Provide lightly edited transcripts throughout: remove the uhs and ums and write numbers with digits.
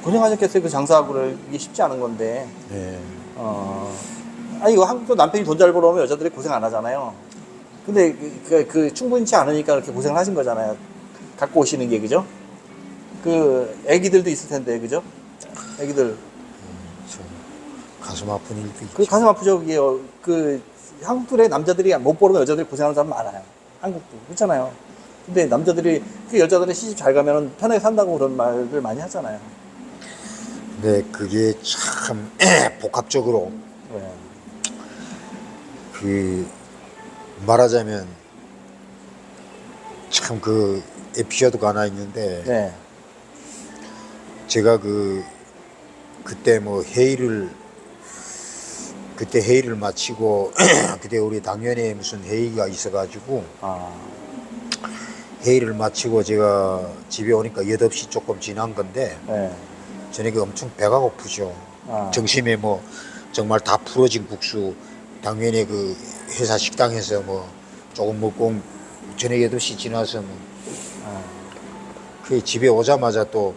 고생하셨겠어요. 그 장사하고 이게 쉽지 않은 건데. 예. 아니, 이거 한국도 남편이 돈 잘 벌어오면 여자들이 고생 안 하잖아요. 근데 충분치 않으니까 그렇게 고생을 하신 거잖아요. 갖고 오시는 게, 그죠? 그, 애기들도 있을 텐데, 그죠? 애기들. 좀 가슴 아픈 일도 그 있죠. 가슴 아프죠, 그게. 그, 한국들의 남자들이 못 벌으면 여자들이 고생하는 사람 많아요. 한국도. 그렇잖아요. 근데 남자들이, 그 여자들이 시집 잘 가면 편하게 산다고 그런 말을 많이 하잖아요. 근데 그게 참 복합적으로 네. 그 말하자면 참 그 에피소드가 하나 있는데 네. 제가 그때 뭐 그때 회의를 마치고 그때 우리 당연히 무슨 회의가 있어가지고 아, 회의를 마치고 제가 집에 오니까 8시 조금 지난 건데 네. 저녁에 엄청 배가 고프죠. 아. 점심에 뭐 정말 다 풀어진 국수 당연히 그 회사 식당에서 뭐 조금 먹고 저녁 8시 지나서 뭐 아, 그 집에 오자마자 또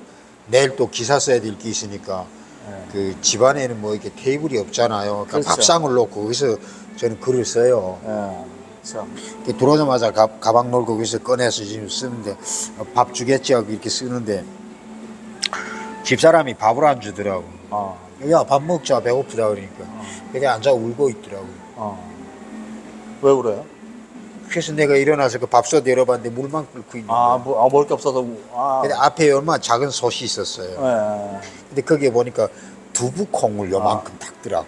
내일 또 기사 써야 될 게 있으니까 네. 그 집안에는 뭐 이렇게 테이블이 없잖아요. 그러니까 그렇죠. 밥상을 놓고 거기서 저는 글을 써요. 네. 그렇죠. 이렇게 들어오자마자 가방 놓고 거기서 꺼내서 지금 쓰는데 밥 주겠지 하고 이렇게 쓰는데 집사람이 밥을 안 주더라고. 야, 밥 먹자, 배고프다 그러니까. 그냥 앉아 울고 있더라고. 왜 그래요? 그래서 내가 일어나서 그 밥솥 열어봤는데 물만 끓고 있는 거야. 먹을 게 없어서. 근데 앞에 얼마나 작은 솥이 있었어요. 네. 근데 거기에 보니까 두부콩을 요만큼 닦더라고.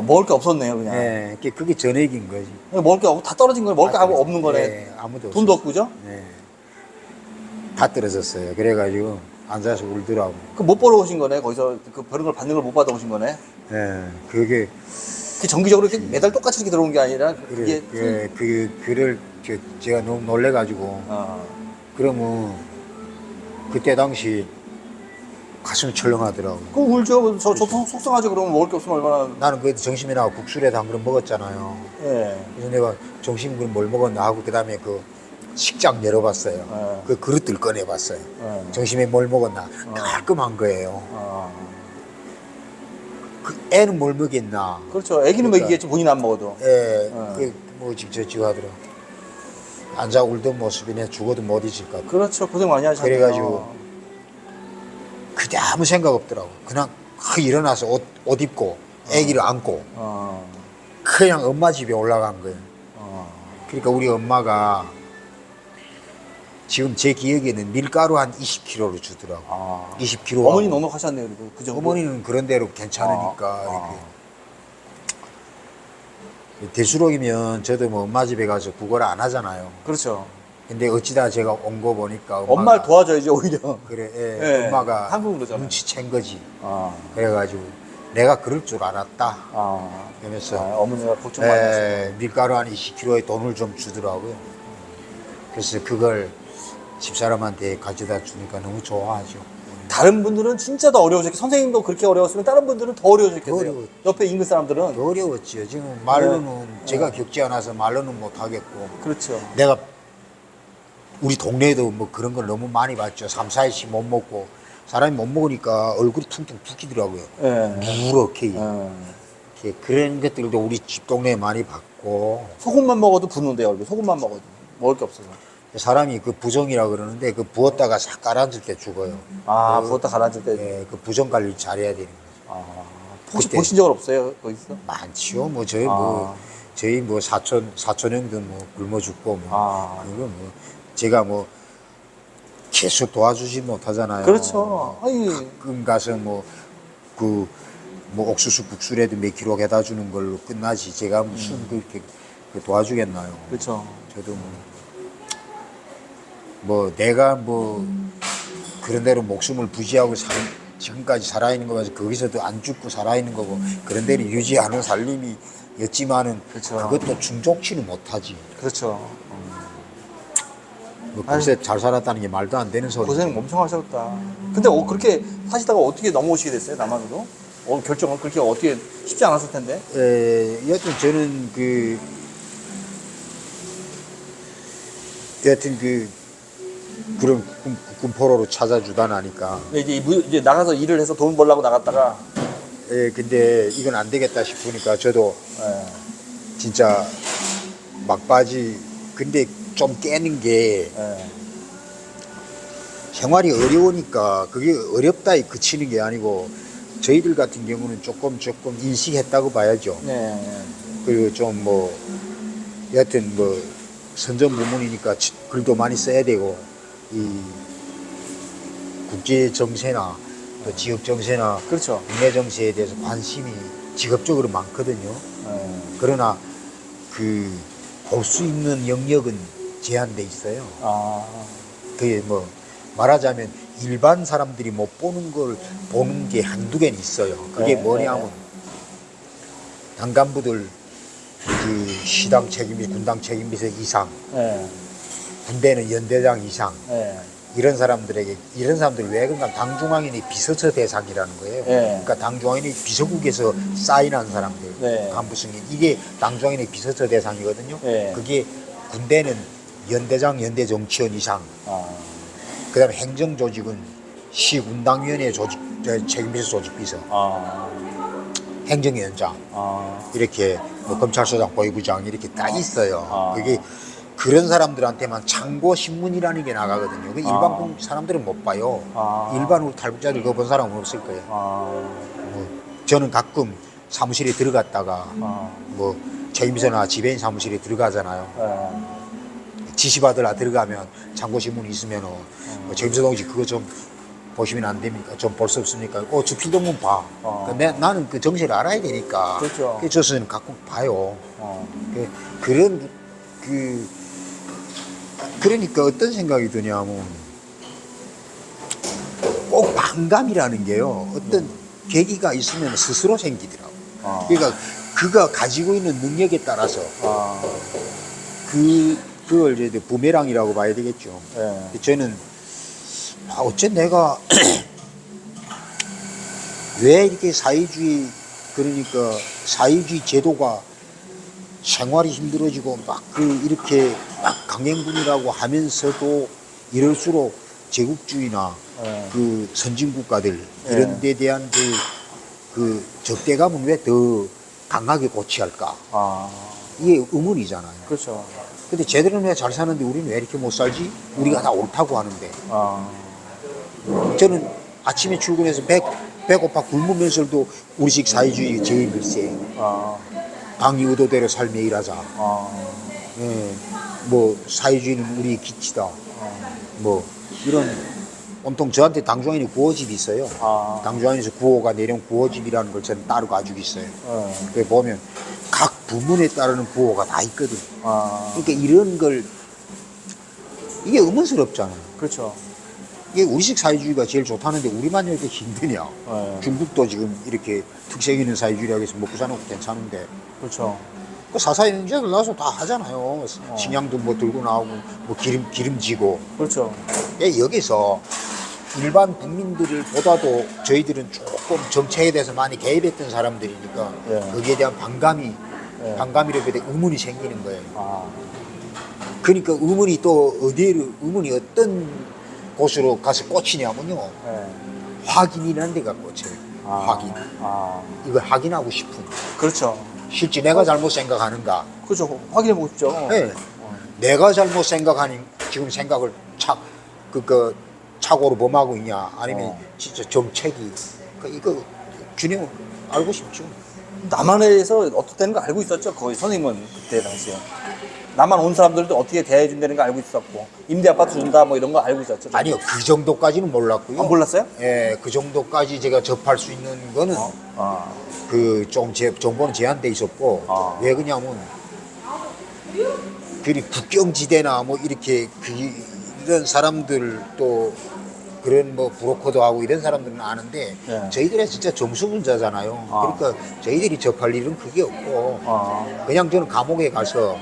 먹을 게 없었네요, 그냥. 예, 그게 전액인 거지. 먹을 게 없고 다 떨어진 거예요. 먹을 게 아무 없는 거네. 예, 아무도 돈도 없었어요. 없고, 그죠? 예. 다 떨어졌어요. 그래가지고 앉아서 울더라고. 그 못 벌어 오신 거네. 거기서 그 그런 걸 받는 걸 못 받아 오신 거네. 예, 그게 그 정기적으로 이렇게 매달 똑같이 이렇게 들어온 게 아니라 그래, 그게 그를 제가 너무 놀래가지고 그러면 그때 당시 가슴이 철렁하더라고. 그 울죠. 저 속상하죠. 그러면 먹을 게 없으면 얼마나. 나는 그래도 점심이나 국수라도 한 그릇 먹었잖아요. 예. 그래서 내가 점심 그럼 뭘 먹었나 하고 그 다음에 그 식장 열어봤어요. 그 그릇들 꺼내봤어요. 점심에 뭘 먹었나 깔끔한 거예요. 그 애는 뭘 먹였나. 그렇죠. 애기는 그러니까. 먹이겠지. 본인 안 먹어도. 예, 그뭐 직접 하더라고. 앉아 울던 모습이 내 죽어도 못 잊을 것 같아. 그렇죠. 고생 많이 하셨네요. 그래가지고 그때 아무 생각 없더라고. 그냥 일어나서 옷 입고 애기를 안고 그냥 엄마 집에 올라간 거예요. 그러니까 우리 엄마가 지금 제 기억에는 밀가루 한 20kg를 주더라고. 20kg. 어머니 넉넉하셨네요. 그리고 그 정도. 어머니는 그런 대로 괜찮으니까 이렇게. 될수록이면 저도 뭐 엄마 집에 가서 국어를 안 하잖아요. 그렇죠. 근데 어찌다 제가 온 거 보니까 엄마를 도와줘야지 오히려. 그래, 예, 엄마가 한국은 그러잖아요. 눈치챈 거지. 그래가지고 내가 그럴 줄 알았다. 이러면서 어머니가 걱정 많이 하시고. 밀가루 한 20kg의 돈을 좀 주더라고요. 그래서 그걸 집사람한테 가져다 주니까 너무 좋아하죠. 다른 분들은 진짜 더 어려우셨겠어요. 선생님도 그렇게 어려웠으면 다른 분들은 더 어려우셨겠어요. 더 어려워요. 옆에 인근 사람들은. 어려웠지요. 지금 말로는 제가 겪지 않아서 말로는 못 하겠고. 그렇죠. 내가 우리 동네에도 뭐 그런 걸 너무 많이 봤죠. 3, 4일씩 못 먹고 사람이 못 먹으니까 얼굴이 퉁퉁 붓기더라고요. 누렇게. 그런 것들도 우리 집 동네에 많이 봤고. 소금만 먹어도 붓는데요. 얼굴. 소금만 먹어도. 먹을 게 없어서. 사람이 그 부정이라 그러는데 그 부었다가 싹 가라앉을 때 죽어요. 부었다 가라앉을 때. 예, 그 부정 관리를 잘해야 되는 거죠. 혹시 그때 보신 적 없어요? 거기서? 많지요. 뭐 저희 뭐 사촌 형도 뭐 굶어 죽고 뭐 그거 뭐 제가 뭐 계속 도와주지 못하잖아요. 그렇죠. 아니. 가끔 가서 뭐 옥수수 국수라도 몇 킬로 해다 주는 걸로 끝나지. 제가 무슨 그렇게 도와주겠나요? 그렇죠. 저도 뭐 내가 뭐 그런 대로 목숨을 부지하고 지금까지 살아있는 거 봐서 거기서도 안 죽고 살아있는 거고 그런 데를 유지하는 살림이었지만은 그렇죠. 그것도 충족치는 못하지. 그렇죠. 뭐 글쎄 잘 살았다는 게 말도 안 되는 소리. 고생 엄청 하셨다. 근데 그렇게 사시다가 어떻게 넘어오시게 됐어요? 남한으로? 결정은 그렇게 어떻게 쉽지 않았을 텐데. 여하튼 저는 여하튼 그런 국군 포로로 찾아주다 나니까 근데 이제 나가서 일을 해서 돈 벌려고 나갔다가 예, 근데 이건 안 되겠다 싶으니까 저도 예. 진짜 막바지 근데 좀 깨는 게 예. 생활이 어려우니까 그게 어렵다에 그치는 게 아니고 저희들 같은 경우는 조금 인식했다고 봐야죠. 네. 그리고 좀 뭐 여하튼 뭐 선전 부문이니까 글도 많이 써야 되고 이 국제 정세나 또 지역 정세나 그렇죠. 국내 정세에 대해서 관심이 직업적으로 많거든요. 예. 그러나 그 볼 수 있는 영역은 제한돼 있어요. 아. 그게 뭐 말하자면 일반 사람들이 못 보는 걸 보는 게 한두 개는 있어요. 그게 네, 뭐냐면 당간부들 그 시당 책임비, 군당 책임비서 이상, 예. 군대는 연대장 이상 예. 이런 사람들이 왜 그런가 당중앙인의 비서처 대상이라는 거예요. 예. 그러니까 당중앙인의 비서국에서 사인한 사람들, 네. 간부 승인 이게 당중앙인의 비서처 대상이거든요. 예. 그게 군대는 연대장, 연대정치원 이상. 아. 그다음에 행정조직은 시군당위원회 조직 책임비서 조직비서, 아. 행정위원장 아. 이렇게 뭐 검찰서장, 보위부장 이렇게 딱 있어요. 아. 그게 그런 사람들한테만 참고 신문이라는 게 나가거든요. 그 일반 사람들은 못 봐요. 아. 일반 탈북자들 그거 본 사람은 없을 거예요. 아. 뭐 저는 가끔 사무실에 들어갔다가 아. 뭐 책임비서나 지배인 사무실에 들어가잖아요. 예. 지시받으러 들어가면 참고 신문이 있으면 뭐 책임서 동지 그거 좀 보시면 안 됩니까? 좀 볼 수 없습니까? 주필동문 봐. 그러니까 나는 그 정세를 알아야 되니까. 그렇죠. 그래서 저는 가끔 봐요. 그런 그러니까 어떤 생각이 드냐면 꼭 반감이라는 게요. 어떤 계기가 있으면 스스로 생기더라고. 그러니까 그가 가지고 있는 능력에 따라서 그걸 이제 부메랑이라고 봐야 되겠죠. 예. 저는 어째 내가 왜 이렇게 사회주의 그러니까 사회주의 제도가 생활이 힘들어지고 막 이렇게 막 강행군이라고 하면서도 이럴수록 제국주의나 그 선진국가들 이런 데 대한 그 적대감은 왜 더 강하게 고취할까? 이게 의문이잖아요. 그렇죠. 근데 쟤들은 왜 잘 사는데 우리는 왜 이렇게 못 살지? 우리가 다 옳다고 하는데. 저는 아침에 출근해서 배고파 굶으면서도 우리식 사회주의 제일 글쎄. 당이 의도대로 삶에 일하자. 예, 뭐 사회주의는 우리의 기치다. 뭐 이런 온통 저한테 당중앙인의 구호집이 있어요. 당중앙인에서 구호가 내려온 구호집이라는 걸 저는 따로 가지고 있어요. 그래 보면 각 부문에 따르는 구호가 다 있거든. 그러니까 이런 걸 이게 의문스럽잖아요. 그렇죠. 이게 우리식 사회주의가 제일 좋다는데 우리만 이렇게 힘드냐. 중국도 지금 이렇게 특색 있는 사회주의라고 해서 먹고 사는 것도 괜찮은데. 그렇죠. 그 사사연결 나서 다 하잖아요. 식량도 뭐 들고 나오고 뭐 기름지고. 그렇죠. 예, 여기서 일반 국민들을 보다도 저희들은 조금 정책에 대해서 많이 개입했던 사람들이니까 거기에 대한 반감이라고 해야 돼 의문이 생기는 거예요. 그러니까 의문이 또 의문이 어떤 곳으로 가서 꽂히냐면요. 확인이라는 데가 꽂혀요. 확인. 이걸 확인하고 싶은. 그렇죠. 실제 내가 잘못 생각하는가. 그렇죠. 확인해보고 싶죠. 네. 내가 잘못 생각하니 지금 생각을 착오로 범하고 있냐 아니면 진짜 정책이 이거 균형을 알고 싶죠. 남한에서 어떻게 되는 거 알고 있었죠. 거의 선생님은 그때 당시에. 남한 온 사람들도 어떻게 대해준다는 거 알고 있었고 임대 아파트 준다 뭐 이런 거 알고 있었죠. 아니요, 그 정도까지는 몰랐고요. 몰랐어요? 예, 그 정도까지 제가 접할 수 있는 거는 그 좀 정보는 제한돼 있었고 왜 그러냐면 그 국경지대나 뭐 이렇게 이런 사람들 또 그런 뭐 브로커도 하고 이런 사람들은 아는데 저희들은 진짜 정수분자잖아요. 그러니까 저희들이 접할 일은 그게 없고 그냥 저는 감옥에 가서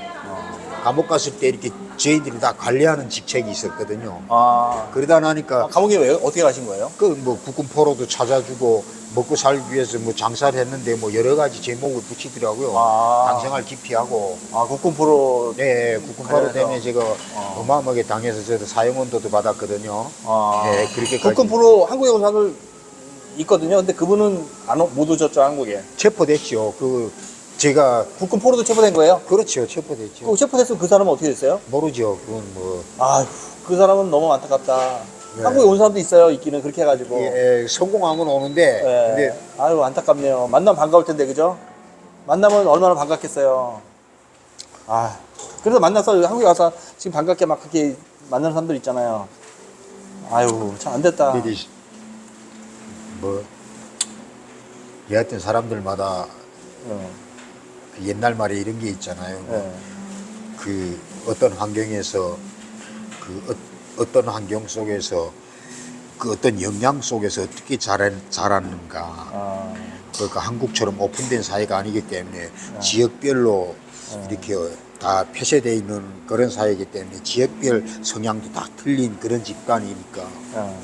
감옥 갔을 때 이렇게 저희들이 다 관리하는 직책이 있었거든요. 아, 그러다 나니까 감옥에 왜 어떻게 가신 거예요? 그 뭐 국군 포로도 찾아주고 먹고 살기 위해서 뭐 장사를 했는데 뭐 여러 가지 제목을 붙이더라고요. 아. 당생활 기피하고. 아, 국군포로. 네, 국군 포로 관련해서? 때문에 제가 어마어마하게 당해서 저도 사형원도도 받았거든요. 아, 네, 그렇게까지. 국군포로 한국에 온 사람들 있거든요. 근데 그분은 못 오셨죠, 한국에. 체포됐죠. 그 제가 국군포로도 체포된 거예요? 그렇죠, 체포됐죠. 그 체포됐으면 그 사람은 어떻게 됐어요? 모르죠. 그건 뭐 아, 그 사람은 너무 안타깝다. 네. 한국에 온 사람도 있어요, 있기는 그렇게 해가지고. 예, 성공한 건 오는데 예. 근데 아유, 안타깝네요. 만나면 반가울 텐데, 그죠? 만나면 얼마나 반갑겠어요. 아, 그래서 만나서 한국에 와서 지금 반갑게 막 그렇게 만나는 사람들 있잖아요. 아유, 참 안 됐다. 이게 뭐 여하튼 사람들마다 예, 그 옛날 말에 이런 게 있잖아요. 예. 그 어떤 환경에서 그 어떤 환경 속에서 그 어떤 영향 속에서 어떻게 자랐는가. 아, 그러니까 한국처럼 오픈된 사회가 아니기 때문에 지역별로 이렇게 다 폐쇄되어 있는 그런 사회이기 때문에 지역별 성향도 다 틀린 그런 집단이니까 예.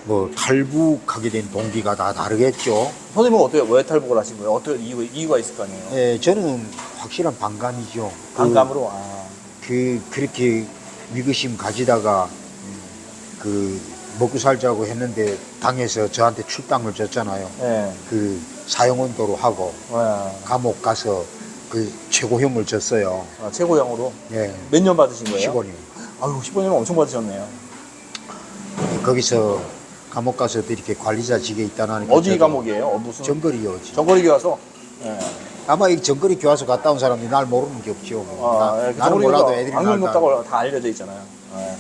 뭐 탈북하게 된 동기가 다 다르겠죠. 선생님은 어떻게, 왜 탈북을 하신 거예요? 어떻게 이유가 있을 거 아니에요? 예, 저는 확실한 반감이죠. 반감으로? 아, 그렇게 위기심 가지다가 그 먹고 살자고 했는데 당에서 저한테 출당을 줬잖아요. 예. 그 사형원도로 하고 예. 감옥 가서 그 최고형을 줬어요. 아, 최고형으로? 예, 몇 년 받으신 거예요? 15년. 아유, 15년 엄청 받으셨네요. 거기서 감옥 가서 이렇게 관리자직에 있다 나니까 어디 저도 감옥이에요? 무슨? 정거리요지. 정거리 교화소? 예. 아마 이 정거리 교화소 갔다 온 사람이 날 모르는 게 없죠. 아, 예. 나는 몰라도 애들이 날 다, 악명높다고 다 알려져 있잖아요. 예.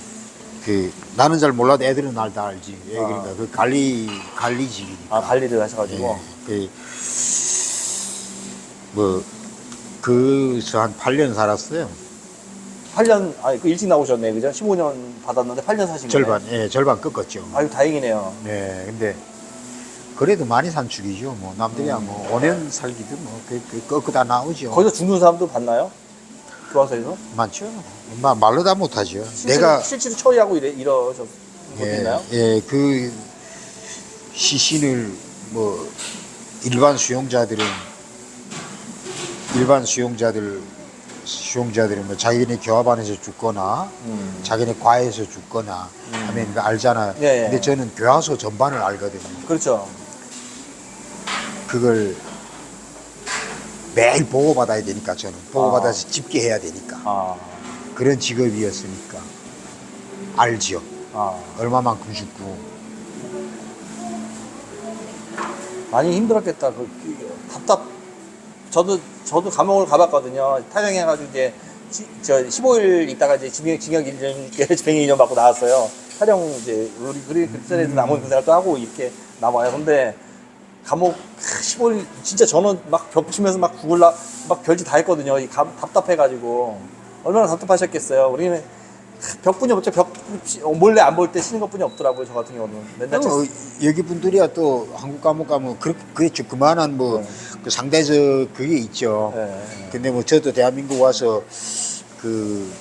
그 나는 잘 몰라도 애들은 날 다 알지. 예, 아. 그러니까 그 관리직이니까. 아, 관리를 하셔가지고. 예, 뭐 그서 한 8년 살았어요. 8년, 그 일찍 나오셨네, 그죠? 15년 받았는데 8년 사신 거네. 절반, 예, 절반 꺾었죠. 아유, 다행이네요. 네, 근데 그래도 많이 산축이죠. 뭐 남들이야 뭐 5년 살기도 뭐 꺾다 나오죠. 거기서 죽는 사람도 봤나요? 교화소에서? 많죠. 말로 다 못하죠. 내가 실제로 처리하고 이러셨 것도 예, 있나요? 예, 그 시신을 뭐 일반 수용자들은 뭐 자기네 교합안에서 죽거나 자기네 과에서 죽거나 하면 이거 알잖아요. 예, 예. 근데 저는 교화소 전반을 알거든요. 그렇죠. 그걸 매일 보고받아야 되니까 저는 보고받아서 집계해야 되니까 아, 그런 직업이었으니까 알지요. 아. 얼마만큼 죽고 많이 힘들었겠다. 저도 감옥을 가봤거든요. 탈영해가지고 이제, 15일 있다가 이제 징역 1년, 집행 2년 받고 나왔어요. 탈영 이제, 우리 그전에도 남은 그 생활도 하고 이렇게 나와요. 근데, 감옥 15일, 진짜 저는 막 벽 치면서 막 막 별짓 다 했거든요. 답답해가지고. 얼마나 답답하셨겠어요. 우리는 벽뿐이 없죠. 몰래 안 볼 때 쉬는 것뿐이 없더라고요. 저 같은 경우는. 맨날 여기 분들이야 또 한국 감옥 가면 그렇죠. 그만한 뭐 그 상대적 그게 있죠. 네. 근데 뭐 저도 대한민국 와서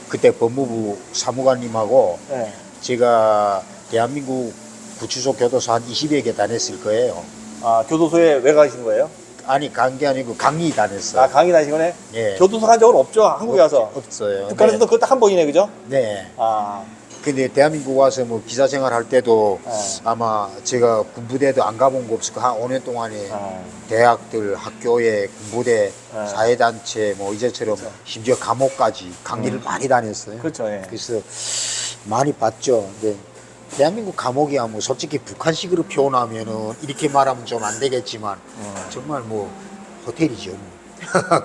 그때 법무부 사무관님하고 네. 제가 대한민국 구치소 교도소 한 20여 개 다녔을 거예요. 아, 교도소에 왜 가신 거예요? 아니 간 게 아니고 강의 다녔어요. 아, 강의 다니신 거네? 예. 교도소 간 적은 없죠? 한국에 와서? 없어요. 북한에서도 그거 딱 한 번이네, 그죠? 네. 아, 근데 대한민국 와서 뭐 기사 생활할 때도 네. 아마 제가 군부대도 안 가본 거 없을 거 한 5년 동안에 아, 대학들, 학교에 군부대, 네. 사회단체 뭐 이제처럼 심지어 감옥까지 강의를 많이 다녔어요. 그렇죠, 예. 그래서 많이 봤죠. 근데 대한민국 감옥이야 뭐 솔직히 북한식으로 표현하면은 이렇게 말하면 좀 안 되겠지만 정말 뭐 호텔이죠. 뭐.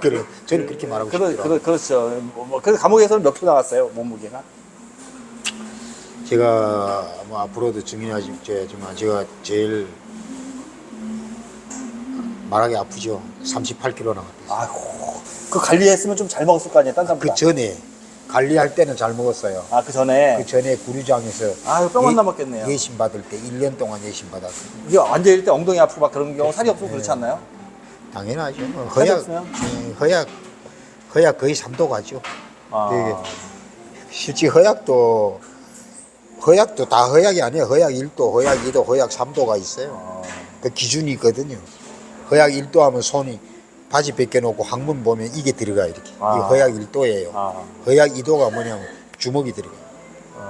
그래 저는 그렇게 말하고 싶더라고요. 그렇죠. 그래서 감옥에서는 몇 분 나갔어요, 몸무게가? 제가 뭐 앞으로도 증인하지만 제가 제일 말하기 아프죠. 38kg 나갔어요. 아이고, 그 관리했으면 좀 잘 먹었을 거 아니에요, 딴 사람보다. 그 전에 관리할 때는 잘 먹었어요. 아, 그 전에? 그 전에 구류장에서 아유, 뿅만 남았겠네요. 예심 받을 때 1년 동안 예심 받았어요. 이게 앉아있을 때 엉덩이 아프고 막 그런 경우 살이 없으면 그렇지 않나요? 당연하죠. 뭐 살이 없으면? 허약 거의 3도 가죠. 되게 실제 허약도 다 허약이 아니에요. 허약 1도, 허약 2도, 허약 3도가 있어요. 그 기준이 있거든요. 허약 1도 하면 손이 바지 벗겨놓고 항문 보면 이게 들어가 이렇게. 이게 허약 1도예요. 허약 2도가 뭐냐면 주먹이 들어가.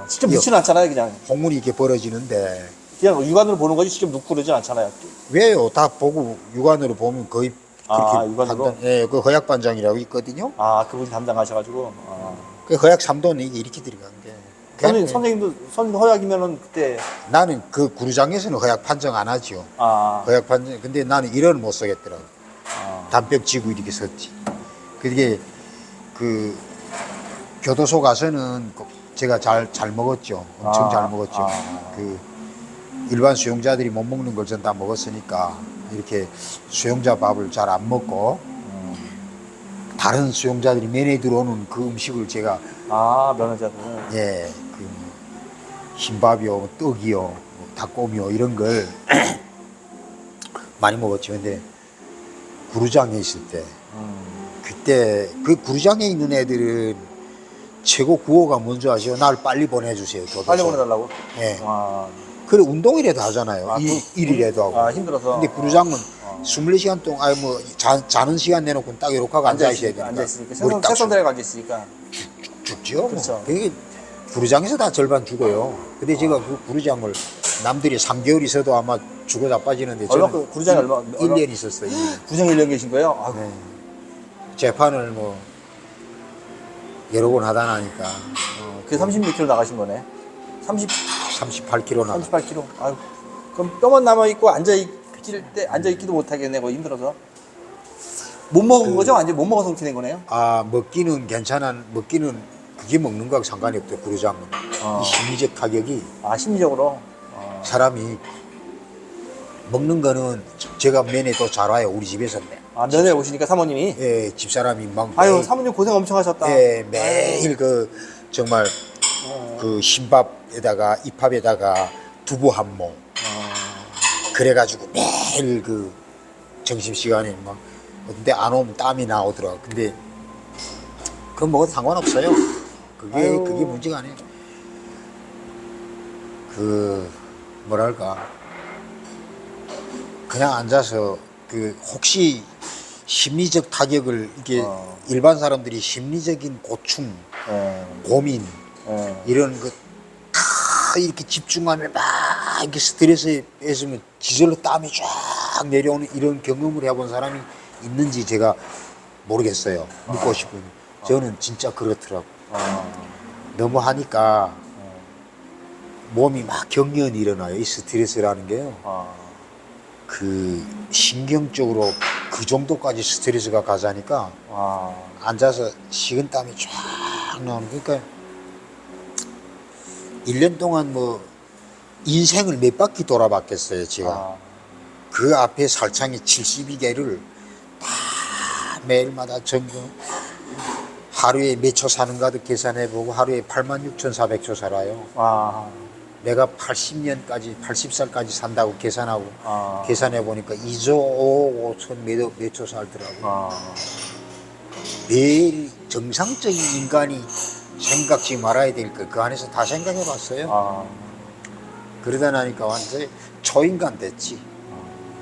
직접 넣지는 않잖아요, 그냥. 홍문이 이렇게 벌어지는데 그냥 육안으로 보는 거지 직접 넣고 그러진 않잖아요. 왜요? 다 보고 육안으로 보면 거의 그렇게 육안으로? 예, 그 허약 반장이라고 있거든요. 그분이 담당하셔가지고. 그 허약 3도는 이게 이렇게 들어간 게. 선생님도 허약이면은 그때. 나는 그 구루장에서는 허약 판정 안 하죠. 허약 판정. 근데 나는 이런 못 쓰겠더라고. 담벽 지고 이렇게 섰지. 그게 그 교도소 가서는 제가 잘 먹었죠. 엄청 잘 먹었죠. 그 일반 수용자들이 못 먹는 걸 전 다 먹었으니까 이렇게 수용자 밥을 잘 안 먹고 다른 수용자들이 면회 들어오는 그 음식을 제가 면허자들. 예, 그 흰밥이요, 떡이요, 뭐 닭고기요 이런 걸 많이 먹었죠. 근데 구루장에 있을 때 그때 그 구루장에 있는 애들은 최고 구호가 뭔지 아시죠? 날 빨리 보내주세요. 교도소. 빨리 보내달라고? 예. 그래 운동이라도 하잖아요. 일이라도 하고. 힘들어서. 근데 구루장은 24시간 동안 뭐 자는 시간 내놓고 딱 이렇게 하고 앉아 있어야 되니까. 앉아있으니까. 세선대에 앉아있으니까. 죽죠. 그렇죠. 그게 구루장에서 다 절반 죽어요. 근데 제가 그 구루장을 남들이 3개월 있어도 아마 죽어 자빠지는데 얼마 저는 구루장이 얼마? 1년 있었어요. 1년. 구루장 1년 계신 거예요? 네. 재판을 뭐 여러 번 하다 나니까 그 36km 나가신 거네. 38kg 나. 38km. 그럼 뼈만 남아 있고 앉아있기도 못하겠네. 거 힘들어서. 못 먹은 거죠? 완전 못 먹어서 그렇게 된 거네요. 먹기는 먹기는 그게 먹는 거하고 상관이 없대요. 구루장은. 이 심리적 타격이. 심리적으로. 사람이 먹는 거는 제가 면회 또 잘 와요. 우리 집에서. 면회 오시니까 사모님이. 예, 집사람이 막. 사모님 고생 엄청 하셨다. 예, 매일 정말 그 흰밥에다가 이밥에다가 두부 한 모. 그래가지고 매일 그 점심시간에 막 근데 안 오면 땀이 나오더라고. 근데 그건 먹어도 상관없어요. 그게 문제가 아니에요. 그 뭐랄까 그냥 앉아서 그 혹시 심리적 타격을 이게 일반 사람들이 심리적인 고충, 고민 이런 거 다 이렇게 집중하면 막 이렇게 스트레스에 있으면 지절로 땀이 쫙 내려오는 이런 경험을 해본 사람이 있는지 제가 모르겠어요. 묻고 싶은. 저는 진짜 그렇더라고. 너무 하니까 몸이 막 경련이 일어나요. 이 스트레스라는 게요. 그 신경적으로 그 정도까지 스트레스가 가자니까 앉아서 식은땀이 쫙 나오는. 그러니까 1년 동안 뭐 인생을 몇 바퀴 돌아봤겠어요. 제가 그 앞에 살창이 72개를 다 매일마다 점검, 하루에 몇 초 사는가도 계산해보고 하루에 86,400초 살아요. 내가 80살까지 산다고 계산하고 계산해보니까 2조 5억 5천 몇 초 살더라고요. 매일 정상적인 인간이 생각지 말아야 될 거 그 안에서 다 생각해봤어요. 그러다 나니까 완전히 초인간 됐지.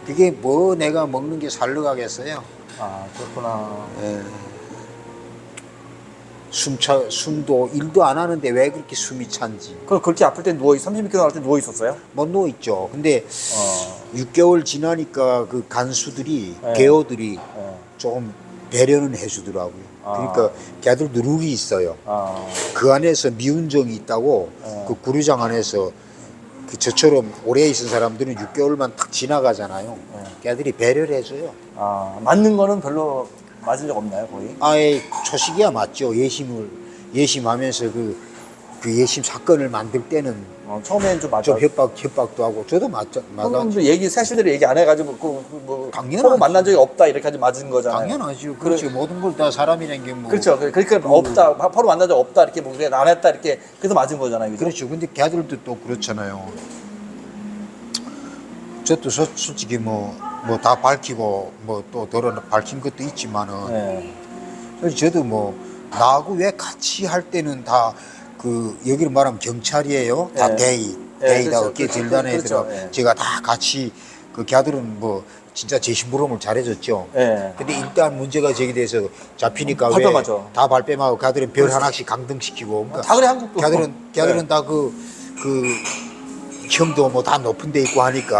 그게 뭐 내가 먹는 게 살러 가겠어요. 그렇구나. 예. 숨도 일도 안 하는데 왜 그렇게 숨이 찬지. 그럼 그렇게 아플 때 30km 나갈 때 누워 있었어요? 뭐 누워 있죠. 근데 6개월 지나니까 그 간수들이 개호들이 조금 배려는 해주더라고요. 그러니까 걔들도 룰이 있어요. 그 안에서 미운정이 있다고 그 구류장 안에서 그 저처럼 오래 있은 사람들은 6개월만 탁 지나가잖아요. 걔들이 배려를 해줘요. 맞는 거는 별로 맞은 적 없나요, 거의? 초식이야 맞죠. 예심하면서 그 예심 사건을 만들 때는 처음엔 좀 맞아. 좀 협박도 하고 저도 맞죠. 형님도 사실대로 얘기 안 해가지고 뭐 당연하지. 서로 만난 적이 없다 이렇게 하지 맞은 거잖아요. 당연하죠. 그렇지. 모든 걸 다 사람이라는 게 뭐. 그렇죠. 그러니까 없다. 서로 만난 적 없다 이렇게 뭐 그래 안 했다 이렇게 그래서 맞은 거잖아요. 그죠? 그렇죠. 근데 걔들도 또 그렇잖아요. 저도 솔직히 뭐 다 밝히고 뭐 또 더러 밝힌 것도 있지만은 저도 뭐 나하고 왜 같이 할 때는 다 그 여기를 말하면 경찰이에요. 다 예. 데이다 그렇죠. 어깨 그렇죠. 들다는 애들하고 그렇죠. 예. 제가 다 같이 그 걔들은 뭐 진짜 제심부름을 잘해줬죠. 예. 근데 일단 문제가 제기돼서 잡히니까 왜 발뺌하죠. 다 발뺌하고 걔들은 별 하나씩 강등시키고 그러니까 다 그래 한국도. 걔들은 예. 다 그 형도 뭐 다 높은 데 있고 하니까